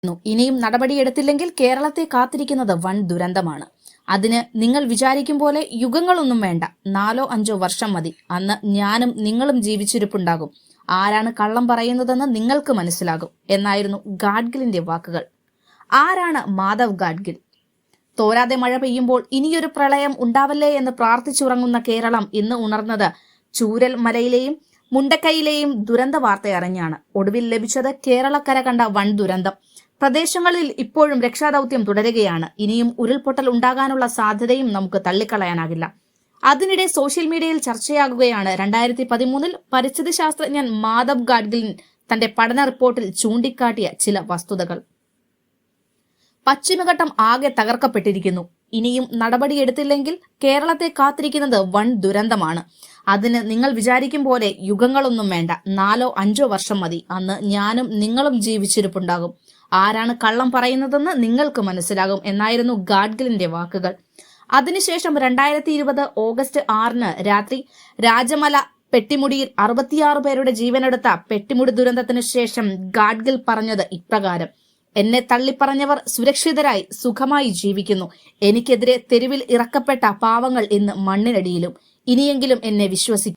ഇനിയും നടപടിയെടുത്തില്ലെങ്കിൽ കേരളത്തെ കാത്തിരിക്കുന്നത് വൻ ദുരന്തമാണ്. അതിന് നിങ്ങൾ വിചാരിക്കും പോലെ യുഗങ്ങളൊന്നും വേണ്ട, 4-5 വർഷം മതി. അന്ന് ഞാനും നിങ്ങളും ജീവിച്ചിരിപ്പുണ്ടാകും. ആരാണ് കള്ളം പറയുന്നതെന്ന് നിങ്ങൾക്ക് മനസ്സിലാകും എന്നായിരുന്നു ഗാഡ്ഗിലിന്റെ വാക്കുകൾ. ആരാണ് മാധവ് ഗാഡ്ഗിൽ? തോരാതെ മഴ പെയ്യുമ്പോൾ ഇനിയൊരു പ്രളയം ഉണ്ടാവല്ലേ എന്ന് പ്രാർത്ഥിച്ചുറങ്ങുന്ന കേരളം ഇന്ന് ഉണർന്നത് ചൂരൽ മലയിലെയും മുണ്ടക്കൈയിലെയും ദുരന്ത വാർത്തയറിഞ്ഞാണ്. ഒടുവിൽ ലഭിച്ചത് കേരളക്കര കണ്ട വൻ ദുരന്തം. പ്രദേശങ്ങളിൽ ഇപ്പോഴും രക്ഷാദൌത്യം തുടരുകയാണ്. ഇനിയും ഉരുൾപൊട്ടൽ ഉണ്ടാകാനുള്ള സാധ്യതയും നമുക്ക് തള്ളിക്കളയാനാകില്ല. അതിനിടെ സോഷ്യൽ മീഡിയയിൽ ചർച്ചയാകുകയാണ് 2013 പരിസ്ഥിതി ശാസ്ത്രജ്ഞൻ മാധവ് ഗാഡ്ഗിൽ തന്റെ പഠന റിപ്പോർട്ടിൽ ചൂണ്ടിക്കാട്ടിയ ചില വസ്തുതകൾ. പശ്ചിമഘട്ടം ആകെ തകർക്കപ്പെട്ടിരിക്കുന്നു. ഇനിയും നടപടിയെടുത്തില്ലെങ്കിൽ കേരളത്തെ കാത്തിരിക്കുന്നത് വൻ ദുരന്തമാണ്. അതിന് നിങ്ങൾ വിചാരിക്കും പോലെ യുഗങ്ങളൊന്നും വേണ്ട, 4-5 വർഷം മതി. അന്ന് ഞാനും നിങ്ങളും ജീവിച്ചിരിപ്പുണ്ടാകും. ആരാണ് കള്ളം പറയുന്നതെന്ന് നിങ്ങൾക്ക് മനസ്സിലാകും എന്നായിരുന്നു ഗാഡ്ഗിലിന്റെ വാക്കുകൾ. അതിനുശേഷം 2020 ഓഗസ്റ്റ് 6 രാത്രി രാജമല പെട്ടിമുടിയിൽ 66 പേരുടെ ജീവനെടുത്ത പെട്ടിമുടി ദുരന്തത്തിന് ശേഷം ഗാഡ്ഗിൽ പറഞ്ഞത് ഇപ്രകാരം: എന്നെ തള്ളിപ്പറഞ്ഞവർ സുരക്ഷിതരായി സുഖമായി ജീവിക്കുന്നു. എനിക്കെതിരെ തെരുവിൽ ഇറക്കപ്പെട്ട പാവങ്ങൾ ഇന്ന് മണ്ണിനടിയിലും. ഇനിയെങ്കിലും എന്നെ വിശ്വസിക്കും.